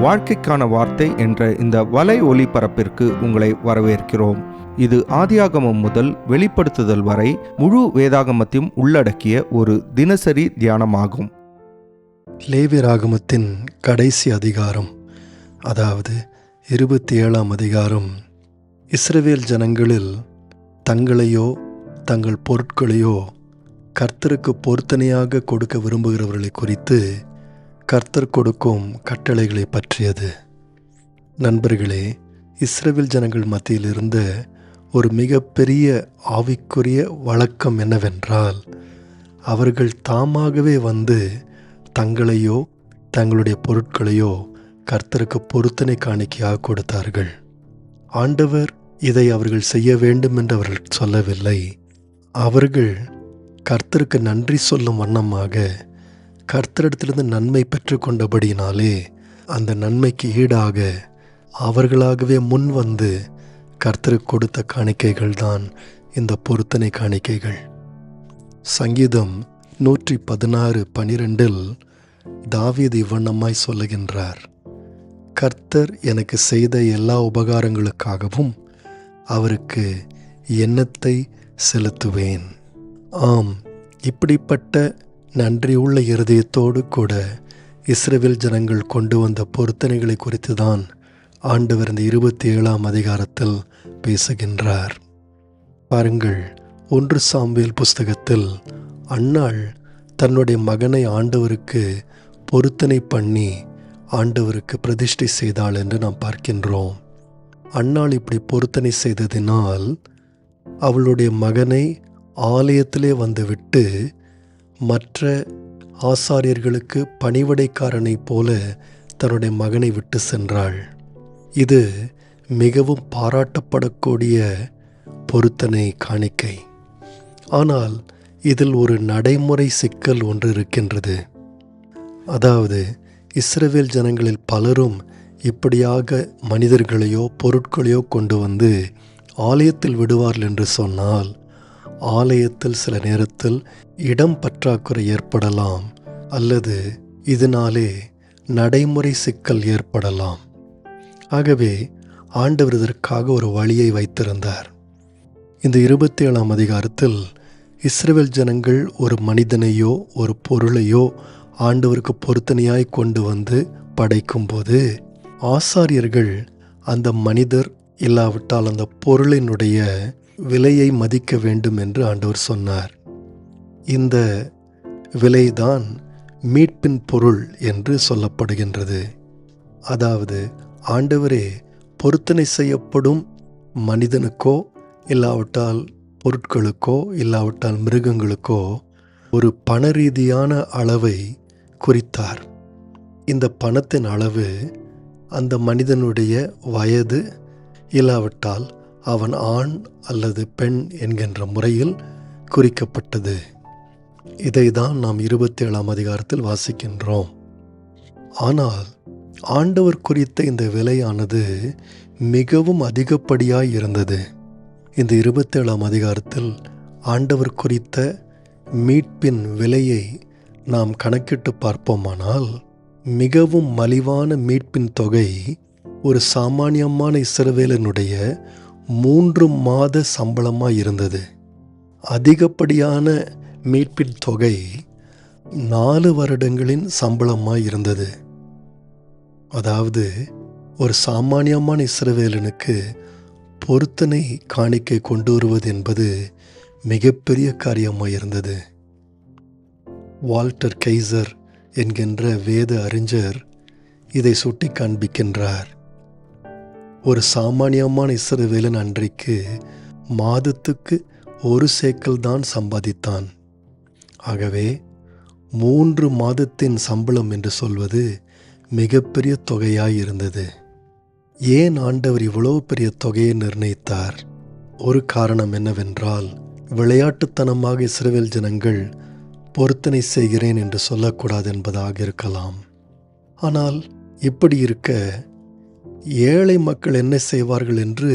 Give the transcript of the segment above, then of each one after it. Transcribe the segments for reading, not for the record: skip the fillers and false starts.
வாழ்க்கைக்கான வார்த்தை என்ற இந்த வலை ஒளிபரப்பிற்கு உங்களை வரவேற்கிறோம். இது ஆதியாகமம் முதல் வெளிப்படுத்துதல் வரை முழு வேதாகமத்தையும் உள்ளடக்கிய ஒரு தினசரி தியானமாகும். லேவியராகமத்தின் கடைசி அதிகாரம், அதாவது 27ஆம் அதிகாரம், இஸ்ரவேல் ஜனங்களில் தங்களையோ தங்கள் பொருட்களையோ கர்த்தருக்கு பொருத்தனையாக கொடுக்க விரும்புகிறவர்களை குறித்து கர்த்தர் கொடுக்கும் கட்டளைகளை பற்றியது. நண்பர்களே, இஸ்ரவேல் ஜனங்கள் மத்தியில் இருந்த ஒரு மிகப்பெரிய ஆவிக்குரிய வழக்கம் என்னவென்றால், அவர்கள் தாமாகவே வந்து தங்களையோ தங்களுடைய பொருட்களையோ கர்த்தருக்கு பொருத்தனை காணிக்கையாக கொடுத்தார்கள். ஆண்டவர் இதை அவர்கள் செய்ய வேண்டும் என்று அவர்கள் சொல்லவில்லை. அவர்கள் கர்த்தருக்கு நன்றி சொல்லும் வண்ணமாக கர்த்தரிடத்திலிருந்து நன்மை பெற்று கொண்டபடியினாலே அந்த நன்மைக்கு ஈடாக அவர்களாகவே முன் வந்து கர்த்தருக்கு கொடுத்த காணிக்கைகள் தான் இந்த பொருத்தனை காணிக்கைகள். சங்கீதம் 116:12 தாவீது இவ்வண்ணமாய் சொல்லுகின்றார்: கர்த்தர் எனக்கு செய்த எல்லா உபகாரங்களுக்காகவும் அவருக்கு எண்ணத்தை செலுத்துவேன். ஆம், இப்படிப்பட்ட நன்றியுள்ள இருதயத்தோடு கூட இஸ்ரவேல் ஜனங்கள் கொண்டு வந்த பொருத்தனைகளை குறித்து தான் ஆண்டவர் இந்த 27ஆம் அதிகாரத்தில் பேசுகின்றார். பாருங்கள், 1 சாமுவேல் புஸ்தகத்தில் அன்னாள் தன்னுடைய மகனை ஆண்டவருக்கு பொருத்தனை பண்ணி ஆண்டவருக்கு பிரதிஷ்டை செய்தாள் என்று நாம் பார்க்கின்றோம். அன்னாள் இப்படி பொருத்தனை செய்ததினால் அவளுடைய மகனை ஆலயத்திலே வந்துவிட்டு மற்ற ஆசாரியர்களுக்கு பணிவிடைக்காரனைப் போல தன்னுடைய மகனை விட்டு சென்றாள். இது மிகவும் பாராட்டப்படக்கூடிய பொருத்தனை காணிக்கை. ஆனால் இதில் ஒரு நடைமுறை சிக்கல் ஒன்று இருக்கின்றது. அதாவது, இஸ்ரவேல் ஜனங்களில் பலரும் இப்படியாக மனிதர்களையோ பொருட்களையோ கொண்டு வந்து ஆலயத்தில் விடுவார்கள் என்று சொன்னால், ஆலயத்தில் சில நேரத்தில் இடம் பற்றாக்குறை ஏற்படலாம், அல்லது இதனாலே நடைமுறை சிக்கல் ஏற்படலாம். ஆகவே ஆண்டவர் இதற்காக ஒரு வழியை வைத்திருந்தார். இந்த 27ஆம் அதிகாரத்தில் இஸ்ரவேல் ஜனங்கள் ஒரு மனிதனையோ ஒரு பொருளையோ ஆண்டவருக்கு பொருத்தனையாய் கொண்டு வந்து படைக்கும்போது, ஆசாரியர்கள் அந்த மனிதர் இல்லாவிட்டால் அந்த பொருளினுடைய விலையை மதிக்க வேண்டும் என்று ஆண்டவர் சொன்னார். இந்த விலைதான் மீட்பின் பொருள் என்று சொல்லப்படுகின்றது. அதாவது, ஆண்டவரே பொருத்தனை செய்யப்படும் மனிதனுக்கோ இல்லாவிட்டால் பொருட்களுக்கோ இல்லாவிட்டால் மிருகங்களுக்கோ ஒரு பண ரீதியான அளவை குறித்தார். இந்த பணத்தின் அளவு அந்த மனிதனுடைய வயது இல்லாவிட்டால் அவன் ஆண் அல்லது பெண் என்கின்ற முறையில் குறிக்கப்பட்டது. இதை தான் நாம் 27ஆம் அதிகாரத்தில் வாசிக்கின்றோம். ஆனால் ஆண்டவர் குறித்த இந்த விலையானது மிகவும் அதிகப்படியாய் இருந்தது. இந்த 27ஆம் அதிகாரத்தில் ஆண்டவர் குறித்த மீட்பின் விலையை நாம் கணக்கிட்டு பார்ப்போமானால், மிகவும் மலிவான மீட்பின் தொகை ஒரு சாமானியமான இஸ்ரவேலனுடைய 3 மாத சம்பளமாக இருந்தது. அதிகப்படியான மீட்பின் தொகை 4 வருடங்களின் சம்பளமாக இருந்தது. அதாவது, ஒரு சாமானியமான இஸ்ரவேலனுக்கு பொருத்தனை காணிக்கை கொண்டு வருவது என்பது மிகப்பெரிய காரியமாக இருந்தது. வால்டர் கைசர் என்கின்ற வேத அறிஞர் இதை சுட்டி காண்பிக்கின்றார். ஒரு சாமானியமான இஸ்ரவேலன் அன்றைக்கு மாதத்துக்கு 1 சேக்கல் தான் சம்பாதித்தான். ஆகவே 3 மாதத்தின் சம்பளம் என்று சொல்வது மிகப்பெரிய தொகையாய் இருந்தது. ஏன் ஆண்டவர் இவ்வளவு பெரிய தொகையை நிர்ணயித்தார்? ஒரு காரணம் என்னவென்றால், விளையாட்டுத்தனமாக இஸ்ரவேல் ஜனங்கள் பொருத்தனை செய்கிறேன் என்று சொல்லக்கூடாது என்பதாக இருக்கலாம். ஆனால் இப்படி இருக்க ஏழை மக்கள் என்ன செய்வார்கள் என்று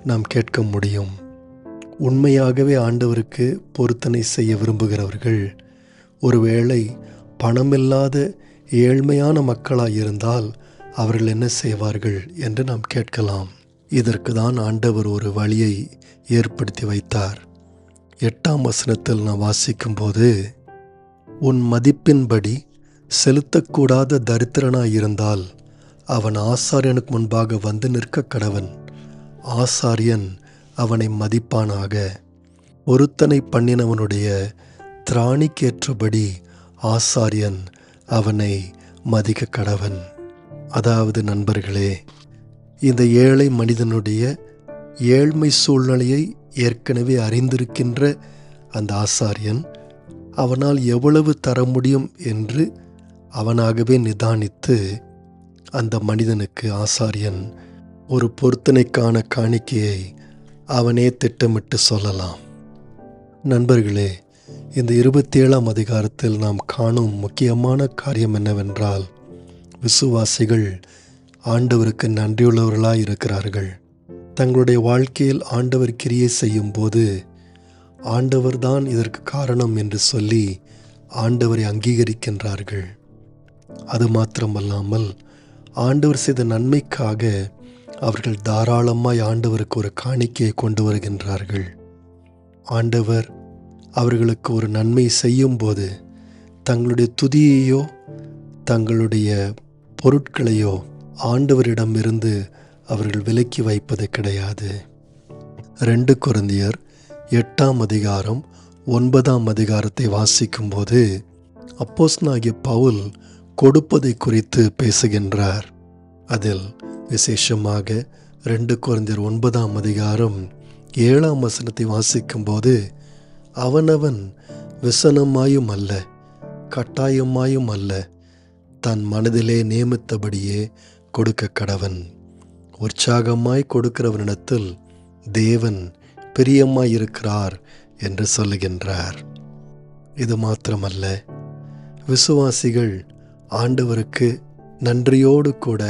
நாம் கேட்க முடியும். உண்மையாகவே ஆண்டவருக்கு பொருத்தனை செய்ய விரும்புகிறவர்கள் ஒருவேளை பணமில்லாத ஏழ்மையான மக்களாயிருந்தால் அவர்கள் என்ன செய்வார்கள் என்று நாம் கேட்கலாம். இதற்கு தான் ஆண்டவர் ஒரு வழியை ஏற்படுத்தி வைத்தார். 8ஆம் வசனத்தில் நாம் வாசிக்கும்போது, உன் மதிப்பின்படி செலுத்தக்கூடாத தரித்திரனாயிருந்தால் அவன் ஆசாரியனுக்கு முன்பாக வந்து நிற்க கடவன். ஆசாரியன் அவனை மதிப்பானாக. பொருத்தனை பண்ணினவனுடைய திராணிக்கேற்றபடி ஆசாரியன் அவனை மதிக்க கடவன். அதாவது நண்பர்களே, இந்த ஏழை மனிதனுடைய ஏழ்மை சூழ்நிலையை ஏற்கனவே அறிந்திருக்கின்ற அந்த ஆசாரியன் அவனால் எவ்வளவு தர முடியும் என்று அவனாகவே நிதானித்து அந்த மனிதனுக்கு ஆசாரியன் ஒரு பொருத்தனைக்கான காணிக்கையை அவனே திட்டமிட்டு சொல்லலாம். நண்பர்களே, இந்த 27ஆம் அதிகாரத்தில் நாம் காணும் முக்கியமான காரியம் என்னவென்றால், விசுவாசிகள் ஆண்டவருக்கு நன்றியுள்ளவர்களாய் இருக்கிறார்கள். தங்களுடைய வாழ்க்கையில் ஆண்டவர் கிரியை செய்யும் போது ஆண்டவர்தான் இதற்கு காரணம் என்று சொல்லி ஆண்டவரை அங்கீகரிக்கின்றார்கள். அது மாத்திரமல்லாமல் ஆண்டவர் செய்த நன்மைக்காக அவர்கள் தாராளமாய் ஆண்டவருக்கு ஒரு காணிக்கையை கொண்டு வருகின்றார்கள். ஆண்டவர் அவர்களுக்கு ஒரு நன்மை செய்யும் போது தங்களுடைய துதியையோ தங்களுடைய பொருட்களையோ ஆண்டவரிடமிருந்து அவர்கள் விலக்கி வைப்பது கிடையாது. 2 கொரிந்தியர் 8ஆம் அதிகாரம் 9ஆம் அதிகாரத்தை வாசிக்கும்போது அப்போஸ்தலனாகிய பவுல் கொடுப்பதை குறித்து பேசுகின்றார். அதில் விசேஷமாக 2 கொரிந்தியர் 9ஆம் அதிகாரம் 7ஆம் வசனத்தை வாசிக்கும்போது, அவனவன் விசனமாயும் அல்ல கட்டாயமாயும் அல்ல, தன் மனதிலே நியமித்தபடியே கொடுக்க கடவன். உற்சாகமாய் கொடுக்கிறவனிடத்தில் தேவன் பிரியமாயிருக்கிறார் என்று சொல்லுகின்றார். இது மாத்திரமல்ல, விசுவாசிகள் ஆண்டவருக்கு நன்றியோடு கூட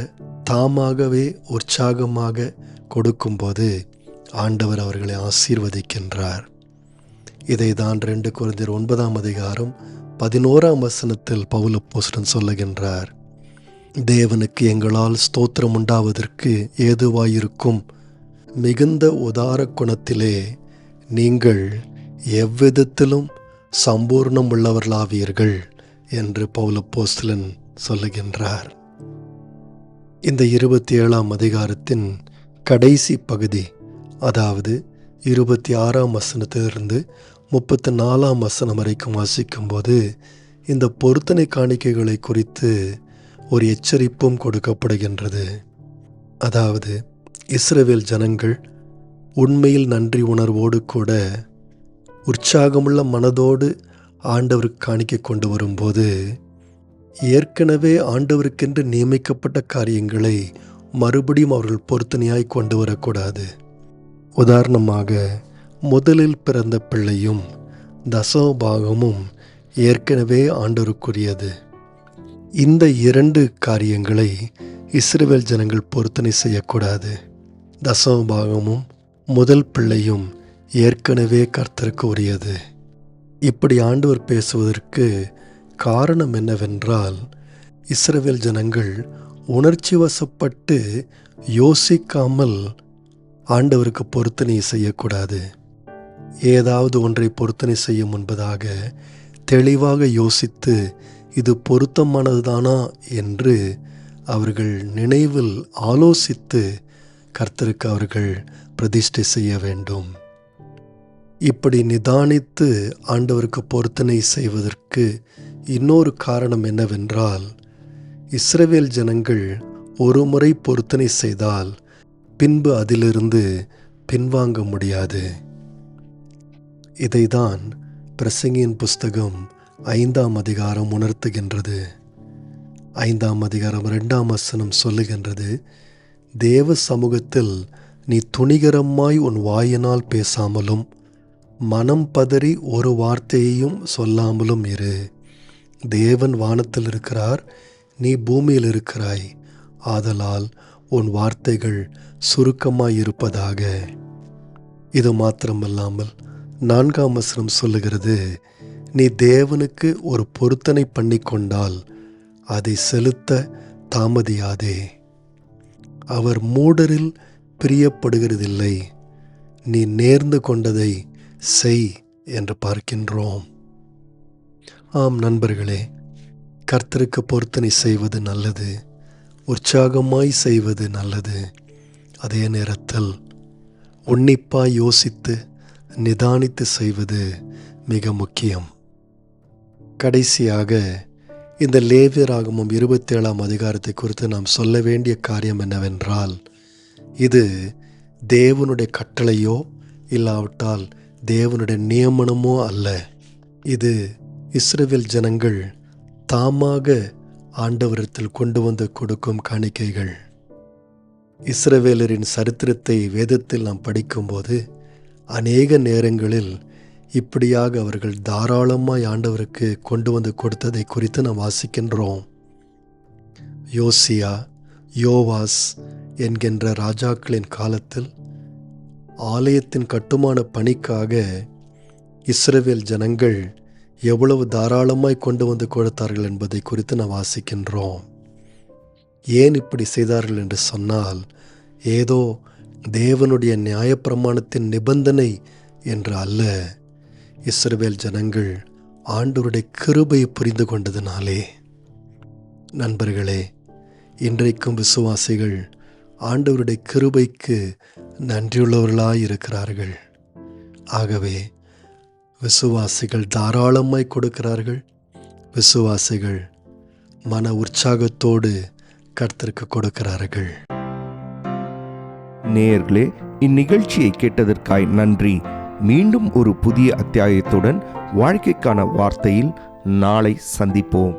தாமாகவே உற்சாகமாக கொடுக்கும்போது ஆண்டவர் அவர்களை ஆசீர்வதிக்கின்றார். இதை தான் 2 கொரிந்தியர் 9ஆம் அதிகாரம் 11ஆம் வசனத்தில் பவுல் அப்போஸ்தலன் சொல்லுகின்றார். தேவனுக்கு எங்களால் ஸ்தோத்திரம் உண்டாவதற்கு ஏதுவாயிருக்கும் மிகுந்த உதார குணத்திலே நீங்கள் எவ்விதத்திலும் சம்பூர்ணம் உள்ளவர்களாவீர்கள் என்று பவுல் அப்போஸ்தலன் சொல்லுகின்றார். இந்த 27ஆம் அதிகாரத்தின் கடைசி பகுதி, அதாவது 26ஆம் வசனத்திலிருந்து 34ஆம் வசனம் வரைக்கும் வாசிக்கும்போது இந்த பொருத்தனை காணிக்கைகளை குறித்து ஒரு எச்சரிப்பும் கொடுக்கப்படுகின்றது. அதாவது இஸ்ரவேல் ஜனங்கள் உண்மையில் நன்றி உணர்வோடு கூட உற்சாகமுள்ள மனதோடு ஆண்டவருக்கு காணிக்கை கொண்டு வரும்போது ஏற்கனவே ஆண்டவருக்கென்று நியமிக்கப்பட்ட காரியங்களை மறுபடியும் அவர்கள் பொருத்தனையாய் கொண்டு வரக்கூடாது. உதாரணமாக, முதலில் பிறந்த பிள்ளையும் தசமபாகமும் ஏற்கனவே ஆண்டவருக்குரியது. இந்த 2 காரியங்களை இஸ்ரவேல் ஜனங்கள் பொருத்தனை செய்யக்கூடாது. தசமபாகமும் முதல் பிள்ளையும் ஏற்கனவே கர்த்தருக்கு உரியது. இப்படி ஆண்டவர் பேசுவதற்கு காரணம் என்னவென்றால், இஸ்ரவேல் ஜனங்கள் உணர்ச்சி வசப்பட்டு யோசிக்காமல் ஆண்டவருக்கு பொருத்தனை செய்யக்கூடாது. ஏதாவது ஒன்றை பொருத்தனை செய்யும் முன்பதாக தெளிவாக யோசித்து இது பொருத்தமானதுதானா என்று அவர்கள் நினைவில் ஆலோசித்து கர்த்தருக்கு அவர்கள் பிரதிஷ்டை செய்ய வேண்டும். இப்படி நிதானித்து ஆண்டவருக்கு பொருத்தனை செய்வதற்கு இன்னொரு காரணம் என்னவென்றால், இஸ்ரவேல் ஜனங்கள் ஒரு முறை பொருத்தனை செய்தால் பின்பு அதிலிருந்து பின்வாங்க முடியாது. இதைதான் பிரசங்கியின் புஸ்தகம் 5ஆம் அதிகாரம் உணர்த்துகின்றது. 5ஆம் அதிகாரம் 2ஆம் வசனம் சொல்லுகின்றது, தேவ சமூகத்தில் நீ துணிகரமாய் உன் வாயினால் பேசாமலும் மனம் பதறி ஒரு வார்த்தையையும் சொல்லாமலும் இரு. தேவன் வானத்தில் இருக்கிறார், நீ பூமியில் இருக்கிறாய். ஆதலால் உன் வார்த்தைகள் சுருக்கமாயிருப்பதாக. இது மாத்திரமல்லாமல் 4ஆம் வசனம் சொல்லுகிறது, நீ தேவனுக்கு ஒரு பொருத்தனை பண்ணி கொண்டால் அதை செலுத்த தாமதியாதே. அவர் மூடரில் பிரியப்படுகிறதில்லை. நீ நேர்ந்து கொண்டதை செய் என்று பார்க்கின்றோம். ஆம் நண்பர்களே, கர்த்தருக்கு பொருத்தனை செய்வது நல்லது, உற்சாகமாய் செய்வது நல்லது. அதே நேரத்தில் உன்னிப்பாய் யோசித்து நிதானித்து செய்வது மிக முக்கியம். கடைசியாக இந்த லேவியராகமம் 27ஆம் அதிகாரத்தை குறித்து நாம் சொல்ல வேண்டிய காரியம் என்னவென்றால், இது தேவனுடைய கட்டளையோ இல்லாவிட்டால் தேவனுடைய நியமனமோ அல்ல. இது இஸ்ரவேல் ஜனங்கள் தாமாக ஆண்டவரிடத்தில் கொண்டு வந்து கொடுக்கும் காணிக்கைகள். இஸ்ரவேலரின் சரித்திரத்தை வேதத்தில் நாம் படிக்கும்போது அநேக நேரங்களில் இப்படியாக அவர்கள் தாராளமாய் ஆண்டவருக்கு கொண்டு வந்து கொடுத்ததை குறித்து நாம் வாசிக்கின்றோம். யோசியா, யோவாஸ் என்கின்ற ராஜாக்களின் காலத்தில் ஆலயத்தின் கட்டுமான பணிக்காக இஸ்ரவேல் ஜனங்கள் எவ்வளவு தாராளமாய் கொண்டு வந்து கொடுத்தார்கள் என்பதை குறித்து நாம் வாசிக்கின்றோம். ஏன் இப்படி செய்தார்கள் என்று சொன்னால், ஏதோ தேவனுடைய நியாயப்பிரமாணத்தின் நிபந்தனை என்று அல்ல, இஸ்ரவேல் ஜனங்கள் ஆண்டவருடைய கிருபையை புரிந்து கொண்டதினாலே. நண்பர்களே, இன்றைக்கும் விசுவாசிகள் ஆண்டவருடைய கிருபைக்கு நன்றியுள்ளவர்களாய் இருக்கிறார்கள். ஆகவே விசுவாசிகள் தாராளமாய் கொடுக்கிறார்கள். விசுவாசிகள் மன உற்சாகத்தோடு கர்த்தருக்கு கொடுக்கிறார்கள். நேயர்களே, இந்நிகழ்ச்சியை கேட்டதற்காய் நன்றி. மீண்டும் ஒரு புதிய அத்தியாயத்துடன் வாழ்க்கைக்கான வார்த்தையில் நாளை சந்திப்போம்.